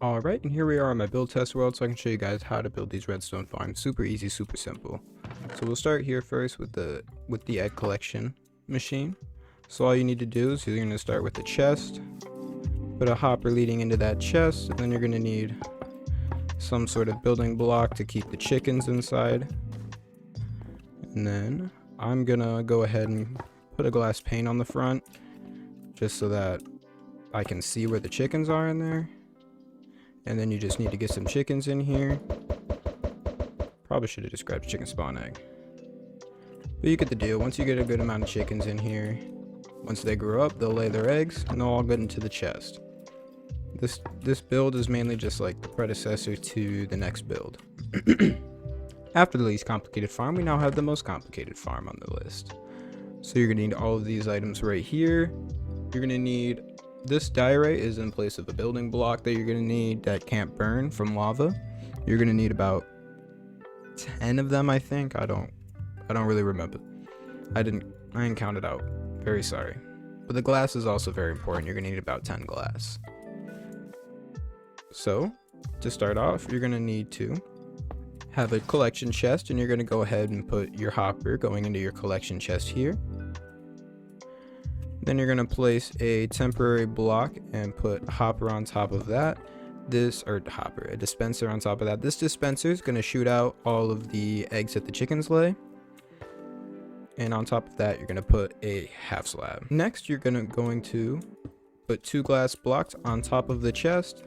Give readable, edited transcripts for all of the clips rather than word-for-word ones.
Alright, and here we are on my build test world, so I can show you guys how to build these redstone farms. Super easy, super simple. So we'll start here first with the egg collection machine. So all you need to do is you're going to start with the chest, put a hopper leading into that chest, and then you're going to need some sort of building block to keep the chickens inside. And then I'm going to go ahead and put a glass pane on the front, just so that I can see where the chickens are in there. And then you just need to get some chickens in here. Probably should have just grabbed a chicken spawn egg. But you get the deal. Once you get a good amount of chickens in here, once they grow up, they'll lay their eggs and they'll all get into the chest. This build is mainly just like the predecessor to the next build. After the least complicated farm, we now have the most complicated farm on the list. So you're going to need all of these items right here. You're going to need this diorite is in place of a building block that you're going to need that can't burn from lava. You're going to need about 10 of them, I think. I don't really remember. I didn't count it out. Very sorry. But the glass is also very important. You're going to need about 10 glass. So, to start off, you're going to need to have a collection chest, and you're going to go ahead and put your hopper going into your collection chest here. Then you're going to place a temporary block and put a hopper on top of that. A dispenser on top of that. This dispenser is going to shoot out all of the eggs that the chickens lay. And on top of that, you're going to put a half slab. Next, you're going to put 2 glass blocks on top of the chest.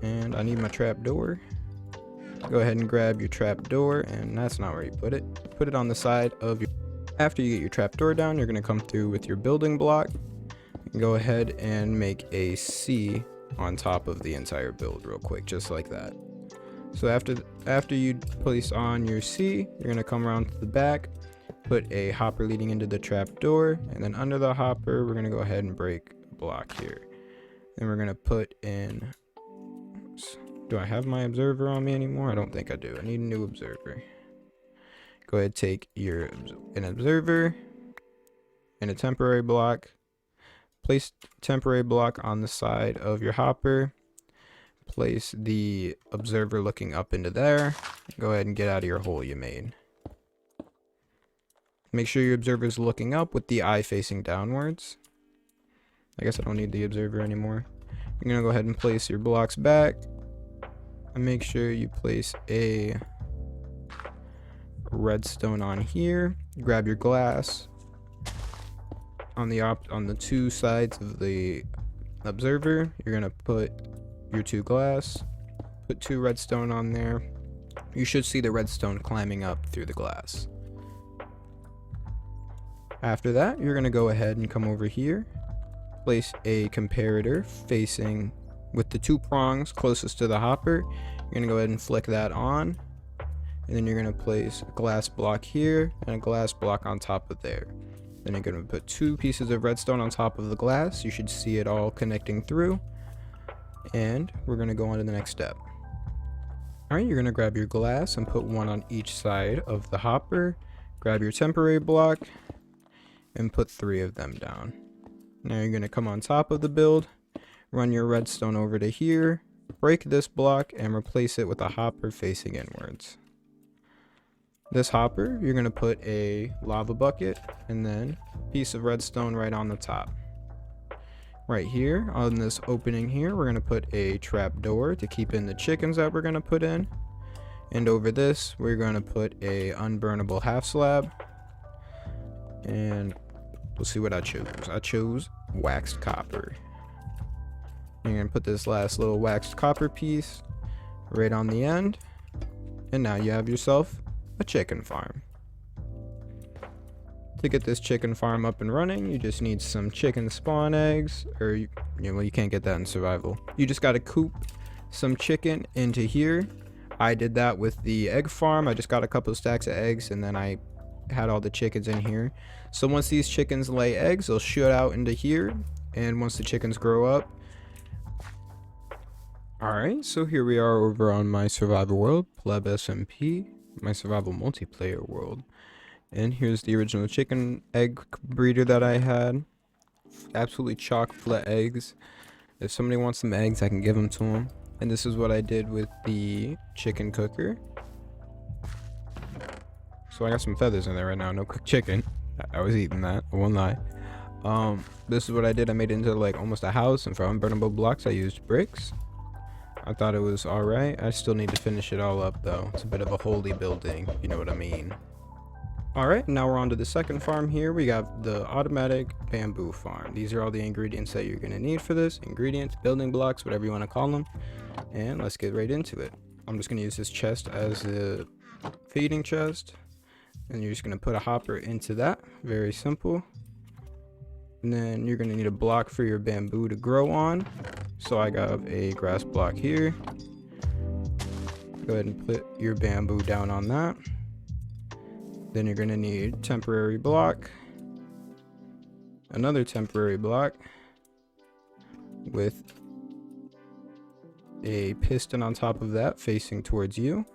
And I need my trap door. Go ahead and grab your trap door, and that's not where you put it. Put it on the side of your... After you get your trapdoor down, you're going to come through with your building block and go ahead and make a C on top of the entire build real quick, just like that. So after you place on your C, you're going to come around to the back, put a hopper leading into the trapdoor, and then under the hopper, we're going to go ahead and break a block here. Then we're going to put in... Do I have my observer on me anymore? I don't think I do. I need a new observer. Go ahead, take an observer and a temporary block. Place temporary block on the side of your hopper. Place the observer looking up into there. Go ahead and get out of your hole you made. Make sure your observer is looking up with the eye facing downwards. I guess I don't need the observer anymore. You're going to go ahead and place your blocks back. And make sure you place a redstone on here. Grab your glass on the 2 sides of the observer. You're gonna put your 2 glass, put 2 redstone on there. You should see the redstone climbing up through the glass. After that, you're gonna go ahead and come over here, place a comparator facing with the 2 prongs closest to the hopper. You're gonna go ahead and flick that on. And then you're going to place a glass block here and a glass block on top of there. Then you're going to put 2 pieces of redstone on top of the glass. You should see it all connecting through. And we're going to go on to the next step. Alright, you're going to grab your glass and put 1 on each side of the hopper. Grab your temporary block and put 3 of them down. Now you're going to come on top of the build, run your redstone over to here, break this block, and replace it with a hopper facing inwards. This hopper, you're going to put a lava bucket and then a piece of redstone right on the top. Right here on this opening here, we're going to put a trap door to keep in the chickens that we're going to put in. And over this, we're going to put a unburnable half slab. And we'll see what I chose. I chose waxed copper. You're going to put this last little waxed copper piece right on the end. And now you have yourself a chicken farm. To get this chicken farm up and running, you just need some chicken spawn eggs, or you can't get that in survival. You just got to coop some chicken into here. I did that with the egg farm. I just got a couple of stacks of eggs and then I had all the chickens in here. So once these chickens lay eggs, they'll shoot out into here, and once the chickens grow up. Alright, so here we are over on my survival world, Pleb SMP. My survival multiplayer world, and here's the original chicken egg breeder that I had. Absolutely chock full of eggs. If somebody wants some eggs, I can give them to them. And this is what I did with the chicken cooker. So I got some feathers in there right now. No cooked chicken. I was eating that. I won't lie. This is what I did. I made it into like almost a house, and for unburnable blocks I used bricks. I thought it was alright. I still need to finish it all up though. It's a bit of a holy building, if you know what I mean. Alright, now we're on to the second farm here. We got the automatic bamboo farm. These are all the ingredients that you're going to need for this. Ingredients, building blocks, whatever you want to call them. And let's get right into it. I'm just going to use this chest as the feeding chest. And you're just going to put a hopper into that. Very simple. And then you're going to need a block for your bamboo to grow on. So I got a grass block here. Go ahead and put your bamboo down on that. Then you're going to need temporary block, another temporary block with a piston on top of that facing towards you.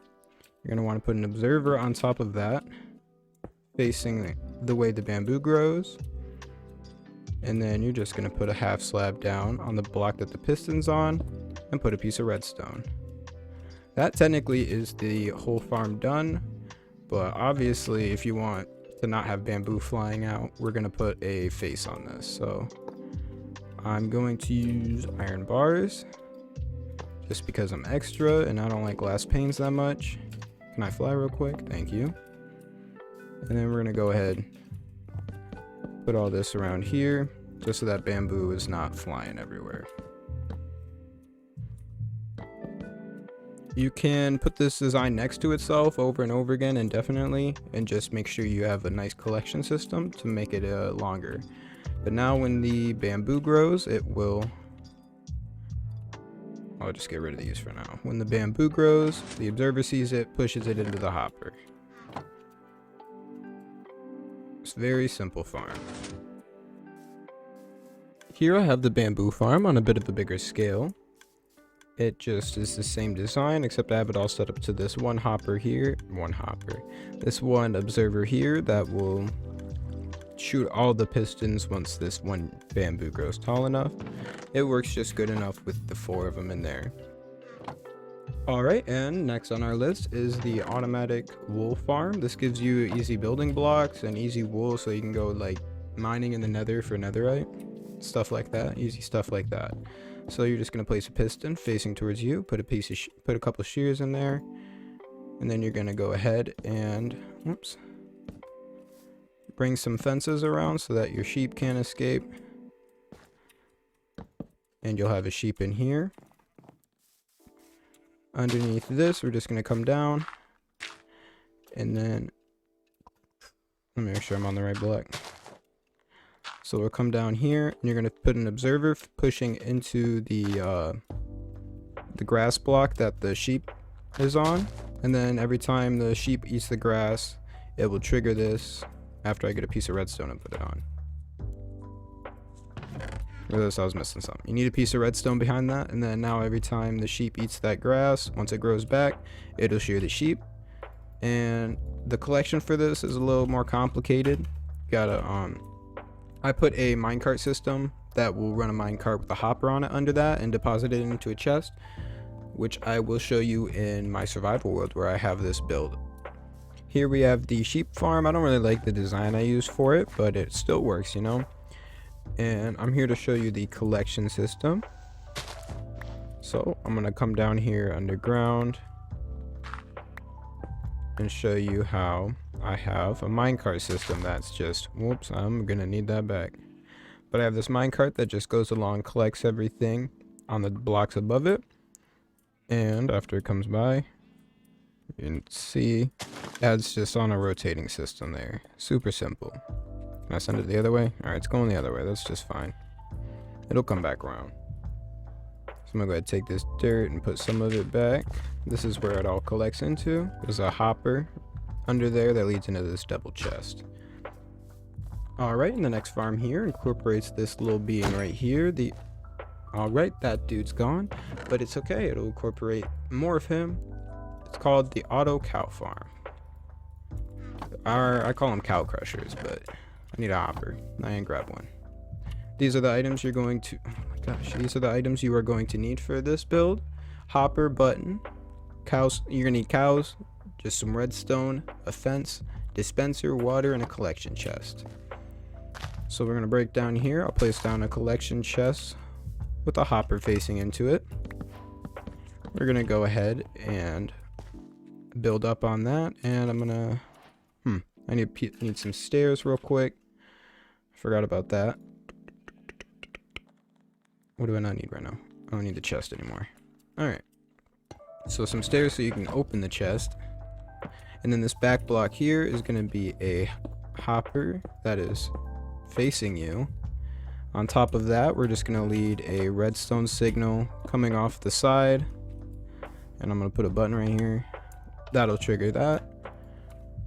You're going to want to put an observer on top of that facing the way the bamboo grows. And then you're just going to put a half slab down on the block that the piston's on and put a piece of redstone. That technically is the whole farm done. But obviously, if you want to not have bamboo flying out, we're going to put a face on this. So I'm going to use iron bars just because I'm extra and I don't like glass panes that much. Can I fly real quick? Thank you. And then we're going to go ahead, put all this around here just so that bamboo is not flying everywhere. You can put this design next to itself over and over again indefinitely and just make sure you have a nice collection system to make it longer. But now when the bamboo grows, it will... I'll just get rid of these for now. When the bamboo grows, the observer sees it, pushes it into the hopper. It's a very simple farm. Here I have the bamboo farm on a bit of a bigger scale. It just is the same design, except I have it all set up to this one hopper here. This one observer here that will shoot all the pistons once this one bamboo grows tall enough. It works just good enough with the 4 of them in there. Alright, and next on our list is the automatic wool farm. This gives you easy building blocks and easy wool, so you can go like mining in the nether for netherite. Stuff like that, easy stuff like that. So you're just going to place a piston facing towards you, put a couple shears in there, and then you're going to go ahead and bring some fences around so that your sheep can't escape. And you'll have a sheep in here. Underneath this, we're just going to come down, and then let me make sure I'm on the right block. So we'll come down here, and you're going to put an observer pushing into the grass block that the sheep is on. And then every time the sheep eats the grass, it will trigger this after I get a piece of redstone and put it on. Realized I was missing something. You need a piece of redstone behind that, and then now every time the sheep eats that grass, once it grows back, it'll shear the sheep. And the collection for this is a little more complicated. You gotta I put a minecart system that will run a minecart with a hopper on it under that and deposit it into a chest, which I will show you in my survival world where I have this build. Here we have the sheep farm. I don't really like the design I use for it, but it still works, you know. And I'm here to show you the collection system. So I'm gonna come down here underground and show you how I have a minecart system that's just, whoops, I'm gonna need that back. But I have this minecart that just goes along, collects everything on the blocks above it, and after it comes by, you can see that's just on a rotating system there. Super simple. Can I send it the other way? Alright, it's going the other way. That's just fine. It'll come back around. So I'm gonna go ahead and take this dirt and put some of it back. This is where it all collects into. There's a hopper under there that leads into this double chest. Alright, and the next farm here incorporates this little being right here. Alright, that dude's gone, but it's okay. It'll incorporate more of him. It's called the auto cow farm. I call them cow crushers, but I need a hopper. I ain't grab one. These are the items you're going to, oh my gosh, these are the items you are going to need for this build. Hopper, button, cows, you're gonna need cows, just some redstone, a fence, dispenser, water, and a collection chest. So we're gonna break down here. I'll place down a collection chest with a hopper facing into it. We're gonna go ahead and build up on that, and I'm gonna, I need some stairs real quick. Forgot about that. What do I not need right now? I don't need the chest anymore. Alright. So some stairs so you can open the chest. And then this back block here is going to be a hopper that is facing you. On top of that, we're just going to lead a redstone signal coming off the side. And I'm going to put a button right here. That'll trigger that.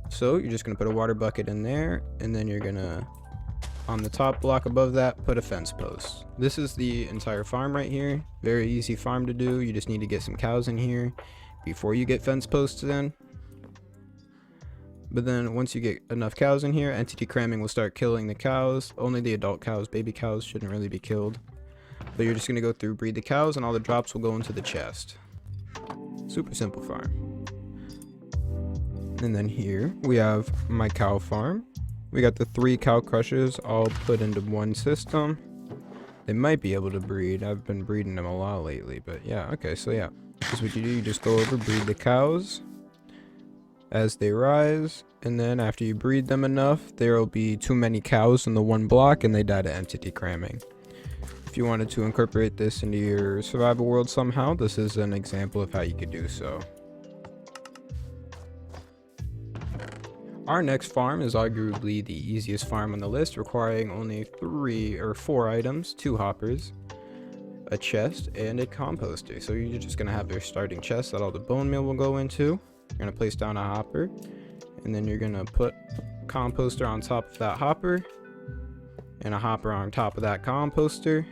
So you're just going to put a water bucket in there. And then you're going to, on the top block above that, put a fence post. This is the entire farm right here. Very easy farm to do. You just need to get some cows in here before you get fence posts in. But then once you get enough cows in here, entity cramming will start killing the cows. Only the adult cows. Baby cows shouldn't really be killed. But you're just going to go through, breed the cows, and all the drops will go into the chest. Super simple farm. And then here we have my cow farm. We got the 3 cow crushers all put into one system. They might be able to breed. I've been breeding them a lot lately, but yeah, okay, so yeah. This is what you do. You just go over, breed the cows as they rise, and then after you breed them enough, there will be too many cows in the one block and they die to entity cramming. If you wanted to incorporate this into your survival world somehow, this is an example of how you could do so. Our next farm is arguably the easiest farm on the list, requiring only 3 or 4 items, 2 hoppers, a chest, and a composter. So you're just going to have your starting chest that all the bone meal will go into. You're going to place down a hopper, and then you're going to put composter on top of that hopper, and a hopper on top of that composter,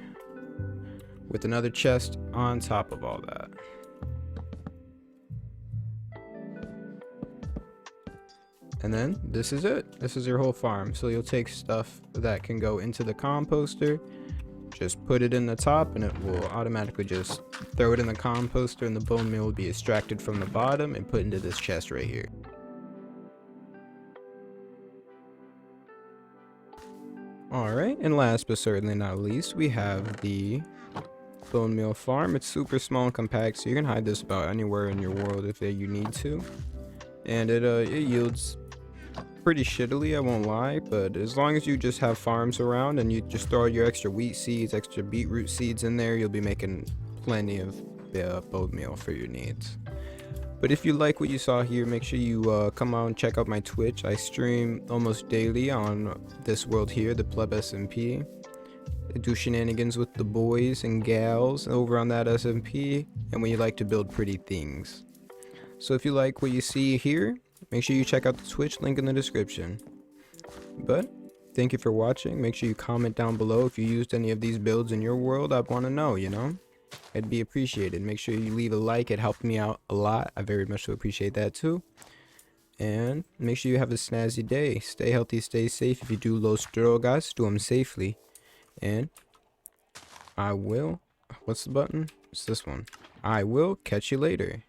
with another chest on top of all that. And then this is it. This is your whole farm. So you'll take stuff that can go into the composter, just put it in the top, and it will automatically just throw it in the composter, and the bone meal will be extracted from the bottom and put into this chest right here. Alright, and last but certainly not least, we have the bone meal farm. It's super small and compact, so you can hide this about anywhere in your world if you need to. And it yields pretty shittily, I won't lie, but as long as you just have farms around and you just throw your extra wheat seeds, extra beetroot seeds in there, you'll be making plenty of bone meal for your needs. But if you like what you saw here, make sure you come out and check out my Twitch. I stream almost daily on this world here, the Pleb SMP. I do shenanigans with the boys and gals over on that SMP, and when you like to build pretty things. So if you like what you see here, make sure you check out the Twitch link in the description. But thank you for watching. Make sure you comment down below if you used any of these builds in your world. I want to know, you know. It'd be appreciated. Make sure you leave a like. It helped me out a lot. I very much appreciate that too. And make sure you have a snazzy day. Stay healthy, stay safe. If you do los drogas, do them safely. And I will, what's the button? It's this one. I will catch you later.